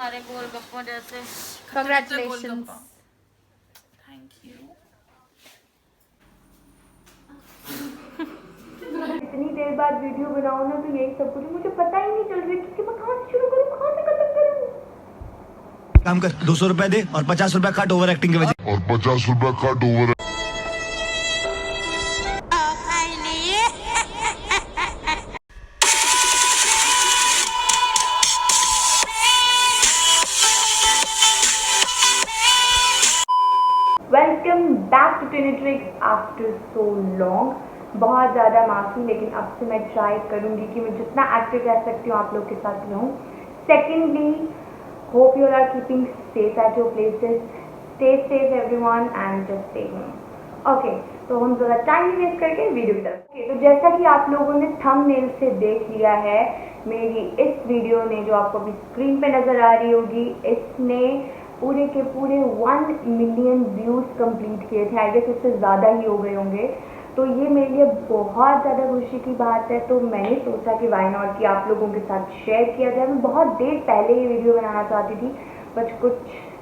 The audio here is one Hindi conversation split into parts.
हमारे गोलगप्पों जैसे। Congratulations. Thank you. इतनी देर बाद वीडियो बनाऊं ना तो यही सब कुछ मुझे पता ही नहीं चल रही कि मैं कहाँ से शुरू करूँ, कहाँ से खत्म करूँ। काम कर 200 रुपए दे और 50 रुपए काट ओवर एक्टिंग के वजह। और 50 रुपए काट ओवर। वेलकम बैक टू टिनेट्रिक्स आफ्टर सो लॉन्ग। बहुत ज़्यादा माफ़ी, लेकिन अब से मैं ट्राई करूँगी कि मैं जितना एक्टिव रह सकती हूँ आप लोग के साथ रहूँ। Secondly, hope you are keeping safe at your places. Stay safe everyone and just stay home. Okay, तो हम ज़रा टाइम नहीं वेस्ट करके वीडियो की तरफ। तो जैसा कि आप लोगों ने थंबनेल से देख लिया है, मेरी इस वीडियो ने जो आपको अभी स्क्रीन पे नज़र आ रही होगी, इसने पूरे के पूरे 1 मिलियन व्यूज़ कंप्लीट किए थे। आई गेस उससे ज़्यादा ही हो गए होंगे। तो ये मेरे लिए बहुत ज़्यादा खुशी की बात है। तो मैंने सोचा कि वाई नॉट कि आप लोगों के साथ शेयर किया जाए। मैं बहुत देर पहले ये वीडियो बनाना चाहती थी, बट कुछ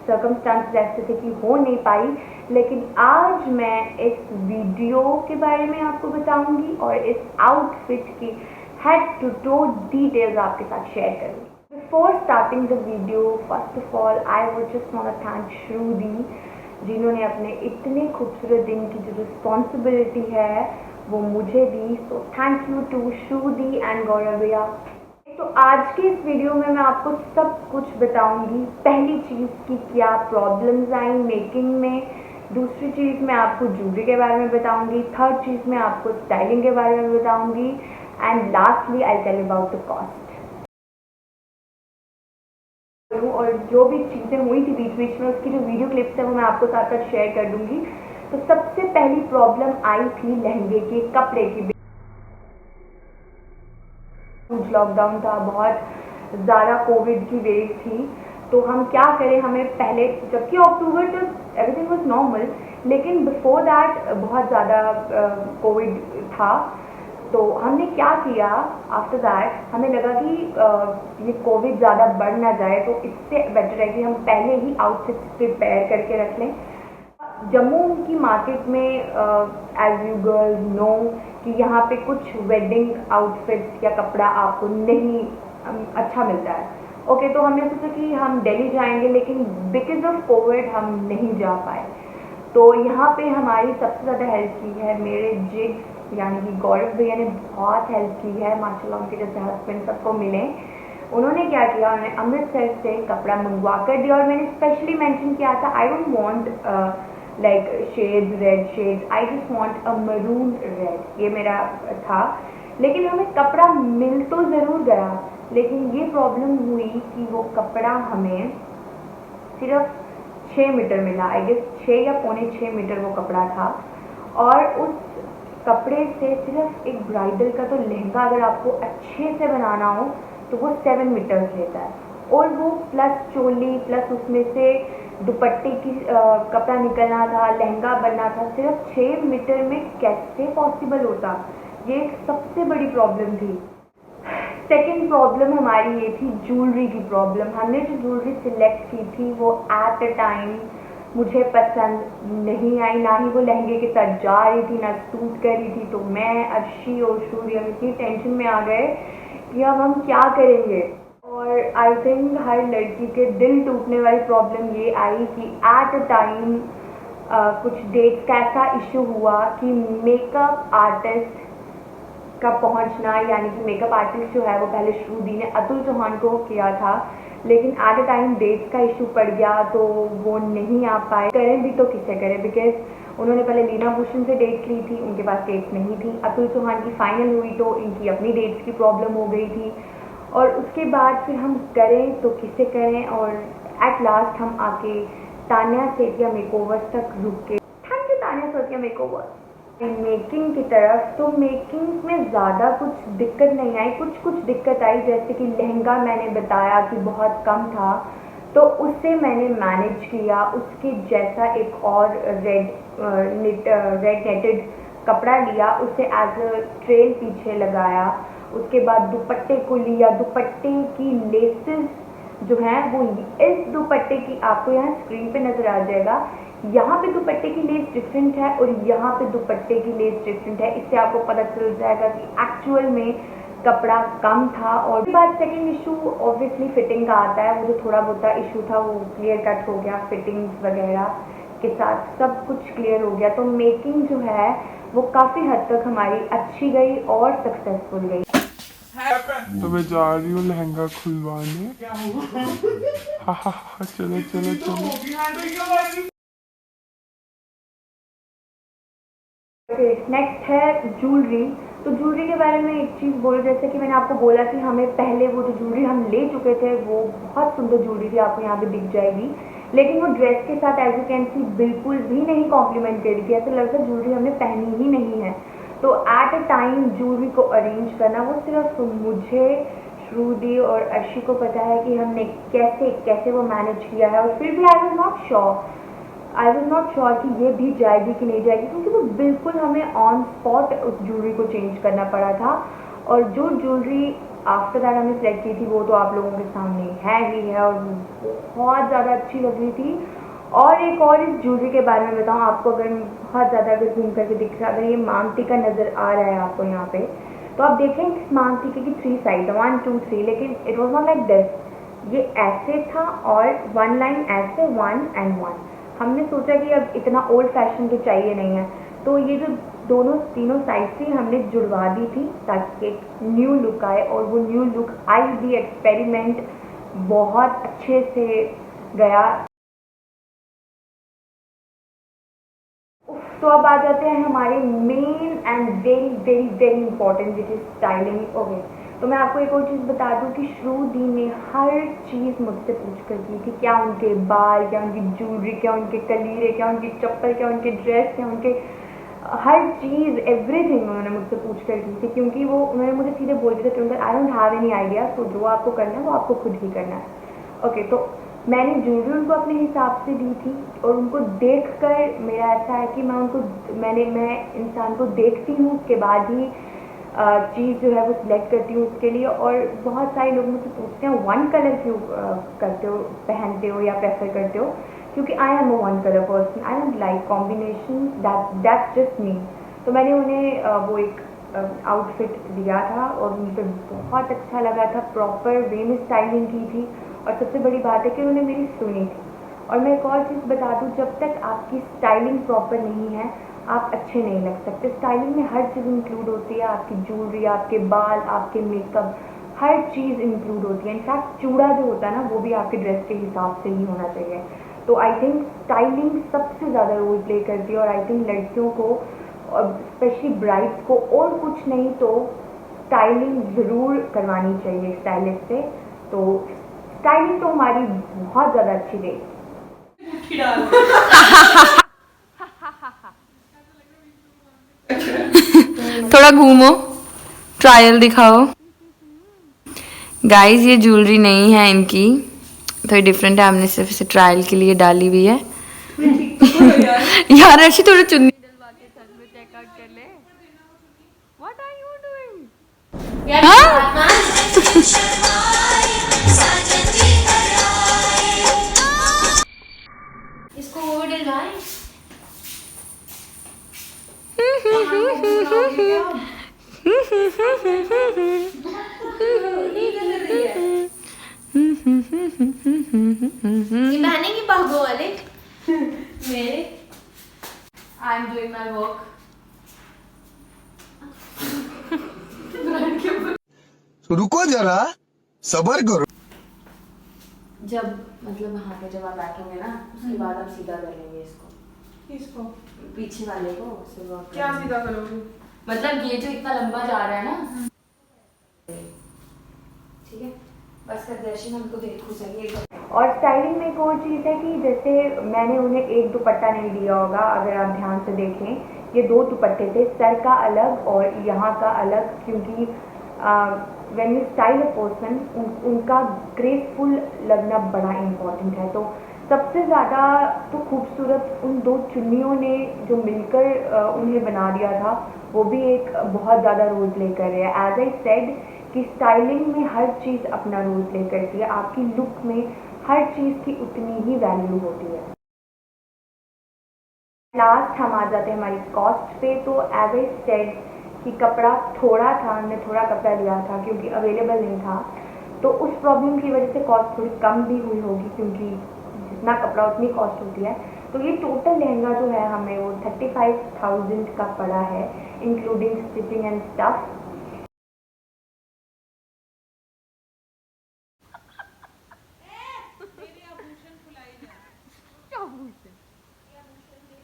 सर्कमस्टांसेस ऐसे थे कि हो नहीं पाई। लेकिन आज मैं इस वीडियो के बारे में आपको बताऊंगी और इस आउटफिट की हेड टू टो डिटेल्स आपके साथ शेयर करूंगी। Before starting the video, first of all, I would just want to thank श्रुति, जिन्होंने अपने इतने खूबसूरत दिन की जो रिस्पॉन्सिबिलिटी है वो मुझे दी। So thank you to Shruti and Gaurav भैया। तो आज की इस वीडियो में मैं आपको सब कुछ बताऊंगी। पहली चीज़ कि क्या प्रॉब्लम्स आई मेकिंग में, दूसरी चीज़ मैं आपको ज्वेलरी के बारे में बताऊंगी, थर्ड चीज़ मैं आपको स्टाइलिंग के बारे में बताऊंगी, and lastly I tell about the cost. और जो भी चीज़ें हुई थी बीच बीच में उसकी जो वीडियो क्लिप्स है वो मैं आपको साथ साथ शेयर कर दूंगी। तो सबसे पहली प्रॉब्लम आई थी लहंगे के कपड़े की। लॉकडाउन था, बहुत ज़्यादा कोविड की वेव थी, तो हम क्या करें। हमें पहले, जबकि अक्टूबर तक एवरीथिंग वाज नॉर्मल, लेकिन बिफोर दैट बहुत ज़्यादा कोविड था। तो हमने क्या किया, आफ्टर दैट हमें लगा कि ये कोविड ज़्यादा बढ़ ना जाए, तो इससे बेटर है कि हम पहले ही आउटफिट्स प्रिपेयर करके रख लें। जम्मू की मार्केट में एज यू गर्ल्स नो कि यहाँ पे कुछ वेडिंग आउटफिट या कपड़ा आपको नहीं अच्छा मिलता है। ओके, तो हमने सोचा कि हम दिल्ली जाएंगे, लेकिन बिकॉज ऑफ कोविड हम नहीं जा पाए। तो यहाँ पे हमारी सबसे ज़्यादा हेल्प की है मेरे जिग यानी कि गौरव भैया ने बहुत हेल्प की है। माशाल्लाह, उनके जैसे हस्बैंड सबको मिले। उन्होंने क्या किया, उन्होंने अमृतसर से कपड़ा मंगवा कर दिया। और मैंने स्पेशली मेंशन किया था, I don't want like shades, red shades, I just want a maroon red, ये मेरा था। लेकिन हमें कपड़ा मिल तो ज़रूर गया, लेकिन ये प्रॉब्लम हुई कि वो कपड़ा हमें सिर्फ 6 मीटर मिला। आई गेस 6 या पौने 6 मीटर वो कपड़ा था। और उस कपड़े से सिर्फ एक ब्राइडल का तो लहंगा अगर आपको अच्छे से बनाना हो तो वो 7 मीटर्स लेता है, और वो प्लस चोली प्लस उसमें से दुपट्टे की कपड़ा निकलना था, लहंगा बनना था। सिर्फ 6 मीटर में कैसे पॉसिबल होता, ये एक सबसे बड़ी प्रॉब्लम थी। सेकेंड प्रॉब्लम हमारी ये थी ज्वेलरी की प्रॉब्लम। हमने जो ज्वेलरी सिलेक्ट की थी वो एट अ टाइम मुझे पसंद नहीं आई, ना ही वो लहंगे के साथ जा रही थी, ना सूट कर रही थी। तो मैं, अर्शी और सूर्य हम इतनी टेंशन में आ गए कि अब हम क्या करेंगे। और आई थिंक हर लड़की के दिल टूटने वाली प्रॉब्लम ये आई कि एट अ टाइम कुछ डेट्स का ऐसा इशू हुआ कि मेकअप आर्टिस्ट का पहुंचना, यानी कि मेकअप आर्टिस्ट जो है वो पहले श्रुति ने अतुल चौहान को किया था, लेकिन एट अ टाइम डेट्स का इशू पड़ गया तो वो नहीं आ पाए। करें भी तो किसे करें, बिकॉज उन्होंने पहले लीना भूषण से डेट ली थी, उनके पास डेट्स नहीं थी। अतुल चौहान की फाइनल हुई तो इनकी अपनी डेट्स की प्रॉब्लम हो गई थी। और उसके बाद फिर हम करें तो किसे करें, और एट लास्ट हम आके तान्या सेठिया मेकओवर्स तक रुक के। Thank you Tanya Sethia makeover. Making की तरफ, तो मेकिंग में ज़्यादा कुछ दिक्कत नहीं आई, कुछ दिक्कत आई, जैसे कि लहंगा मैंने बताया कि बहुत कम था, तो उससे मैंने मैनेज किया। उसके जैसा एक और रेड नेटेड कपड़ा लिया, उसे एज अ ट्रेल पीछे लगाया। उसके बाद दुपट्टे को लिया, दुपट्टे की लेसेस जो है वो इस दुपट्टे की आपको यहाँ स्क्रीन पे नज़र आ जाएगा। यहाँ पे दुपट्टे की लेस डिफरेंट है और यहाँ पे दुपट्टे की लेस डिफरेंट है। इससे आपको पता चल जाएगा कि एक्चुअल में कपड़ा कम था। और उसके बाद सेकेंड इशू ऑब्वियसली फिटिंग का आता है। वो जो थोड़ा बहुत इशू था वो क्लियर कट हो गया, फिटिंग्स वगैरह के साथ सब कुछ क्लियर हो गया। तो मेकिंग जो है वो काफ़ी हद तक हमारी अच्छी गई और सक्सेसफुल गई। तो मैं जा रही हूँ लहंगा खुलवाने। चलो चलो चलो। नेक्स्ट है ज्वेलरी। तो ज्वेलरी के बारे में एक चीज़ बोलो, जैसे कि मैंने आपको बोला कि हमें पहले वो जो ज्वेलरी हम ले चुके थे वो बहुत सुंदर ज्वेलरी थी, आपको यहाँ पे दिख जाएगी, लेकिन वो ड्रेस के साथ एज यू कैन सी बिल्कुल भी नहीं कॉम्प्लीमेंट कर रही थी। ऐसा लगता है ज्वेलरी हमने पहनी ही नहीं है। तो एट अ टाइम ज्वेलरी को अरेंज करना वो सिर्फ मुझे, श्रुति और अर्शी को पता है कि हमने कैसे कैसे वो मैनेज किया है। और फिर भी आई वॉज नॉट श्योर कि ये भी जाएगी कि नहीं जाएगी, क्योंकि वो बिल्कुल हमें ऑन स्पॉट उस ज्वेलरी को चेंज करना पड़ा था। और जो ज्वेलरी आफ्टर दैट हमने सेलेक्ट की थी वो तो आप लोगों के सामने है ही है और बहुत ज़्यादा अच्छी लग रही थी। और एक और इस ज्वेलरी के बारे में बताऊँ आपको, अगर बहुत ज़्यादा अगर घूम करके दिख रहा है, अगर ये मांगटिका नज़र आ रहा है आपको यहाँ पे, तो आप देखें इस मांगटिके की 3 साइड 1 2 3, लेकिन it was not like this. ये ऐसे था और 1 लाइन ऐसे 1 and 1। हमने सोचा कि अब इतना ओल्ड फैशन तो चाहिए नहीं है, तो ये जो तीनों साइड से हमने जुड़वा दी थी ताकि एक न्यू लुक आए। और वो न्यू लुक आई भी, एक्सपेरिमेंट बहुत अच्छे से गया। तो अब आ जाते हैं हमारे main and very very very important which is styling. Okay, तो मैं आपको एक और चीज़ बता दूं कि श्रुति ने हर चीज़ मुझसे पूछ कर की थी, क्या उनके बाल, क्या उनकी ज्वेलरी, क्या उनके कलीरे, क्या उनकी चप्पल, क्या उनके ड्रेस, क्या उनके हर चीज़ एवरीथिंग उन्होंने मुझसे पूछ कर की थी। क्योंकि वो उन्होंने मुझे सीधे बोल दिया था कि I don't have any idea, तो जो आपको करना है वो आपको खुद ही करना है। ओके, तो मैंने ज्वेलरी उनको अपने हिसाब से दी थी और उनको देखकर मेरा ऐसा है कि मैं इंसान को देखती हूँ, उसके बाद ही चीज़ जो है वो सिलेक्ट करती हूँ उसके लिए। और बहुत सारे लोग मुझसे पूछते हैं 1 कलर क्यों करते हो, पहनते हो या प्रेफर करते हो, क्योंकि I am a 1 colour person, I don't like combination, that's just me. तो मैंने उन्हें वो एक आउटफिट दिया था और मुझे बहुत अच्छा लगा था, प्रॉपर वे में स्टाइलिंग की थी। और सबसे बड़ी बात है कि उन्होंने मेरी सुनी थी। और मैं एक और चीज़ बता दूँ, जब तक आपकी स्टाइलिंग प्रॉपर नहीं है आप अच्छे नहीं लग सकते। स्टाइलिंग में हर चीज़ इंक्लूड होती है, आपकी ज्वेलरी, आपके बाल, आपके मेकअप, हर चीज़ इंक्लूड होती है। इनफैक्ट चूड़ा जो होता है ना वो भी आपके ड्रेस के हिसाब से ही होना चाहिए। तो आई थिंक स्टाइलिंग सबसे ज़्यादा रोल प्ले करती है। और आई थिंक लड़कियों को और स्पेशली ब्राइड्स को और कुछ नहीं तो स्टाइलिंग ज़रूर करवानी चाहिए स्टाइलिस्ट से। तो स्टाइलिंग तो हमारी बहुत ज़्यादा अच्छी गई। थोड़ा घूमो, ट्रायल दिखाओ। गाइस ये ज्वेलरी नहीं है इनकी, थोड़ी डिफरेंट है, हमने सिर्फ इसे ट्रायल के लिए डाली हुई है। यार अर्शी थोड़ा चुन्नी डलवा के सर में चेकआउट कर ले। What are you doing? इसको वो डलवाएं। ये बहने की बागों वाले मेरे I am doing my work. रुको जरा, सबर करो। जब मतलब वहाँ पे जब आप बैठोगे ना उसके बाद आप सीधा कर लेंगे इसको पीछे वाले को। क्या सीधा करोगे? मतलब ये जो इतना लंबा जा रहा है ना, ठीक है, बस कर दर्शन हमको देखो सही। और स्टाइलिंग में एक और चीज़ है कि जैसे मैंने उन्हें एक दुपट्टा नहीं दिया होगा, अगर आप ध्यान से देखें ये 2 दुपट्टे थे, सर का अलग और यहाँ का अलग। क्योंकि when you style a person उनका ग्रेसफुल लगना बड़ा इम्पॉर्टेंट है। तो सबसे ज़्यादा तो खूबसूरत उन 2 चुन्नियों ने जो मिलकर उन्हें बना दिया था, वो भी एक बहुत ज़्यादा रोल प्ले कर रहे हैं। एज आई सेड कि स्टाइलिंग में हर चीज़ अपना रोल प्ले करती है, आपकी लुक में हर चीज़ की उतनी ही वैल्यू होती है। लास्ट हम आ जाते हैं हमारी कॉस्ट पे। तो एज आई सेड कि कपड़ा थोड़ा था, हमने थोड़ा कपड़ा लिया था क्योंकि अवेलेबल नहीं था, तो उस प्रॉब्लम की वजह से कॉस्ट थोड़ी कम भी हुई होगी क्योंकि जितना कपड़ा उतनी कॉस्ट होती है। तो ये टोटल लहंगा जो है हमें वो 35,000 का पड़ा है, इंक्लूडिंग स्टिचिंग एंड स्टफ।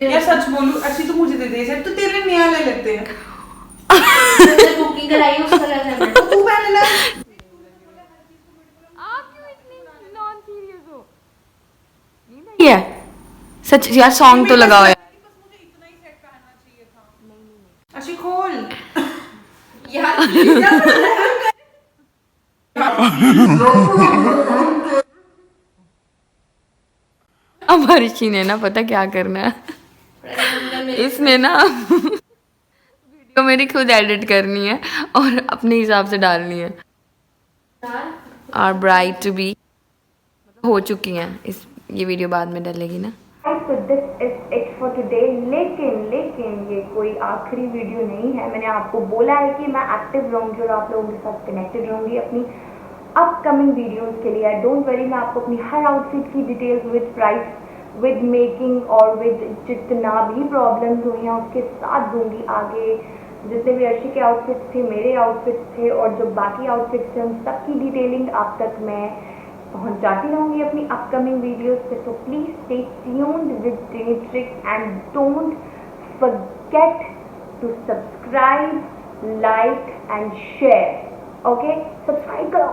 यार सच बोलूं, अच्छी तो मुझे दे दे, तो तेरे नया ले लेते हैं। बुकिंग कराई उसका लगा है। तो तू पहन लेना। ये सच यार, सॉन्ग तो लगाओ यार। अच्छी खोल यार अब हर्षी ने ना पता क्या करना है, इसने ना वीडियो मेरी खुद एडिट करनी है और अपने हिसाब से डालनी है। आर ब्राइड टू बी हो चुकी हैं, इस ये वीडियो बाद में डलेगी ना। तो this is it for today. लेकिन ये कोई आखिरी वीडियो नहीं है। मैंने आपको बोला है कि मैं एक्टिव रहूँगी और आप लोगों के साथ कनेक्टेड रहूँगी अपनी अपकमिंग वीडियोस के लिए। डोंट वरी, मैं आपको अपनी हर आउटफिट की details with price, with making और विद जितना भी प्रॉब्लम्स हुई हैं उसके साथ दूंगी आगे। जितने भी अर्शी के आउटफिट्स थे, मेरे आउटफिट्स थे और जो बाकी आउटफिट्स थे उन सब की डिटेलिंग आप तक मैं पहुंचाती रहूँगी अपनी अपकमिंग वीडियोस पे। So please stay tuned with Genetrix and don't forget to subscribe, like and share. Okay, subscribe करो।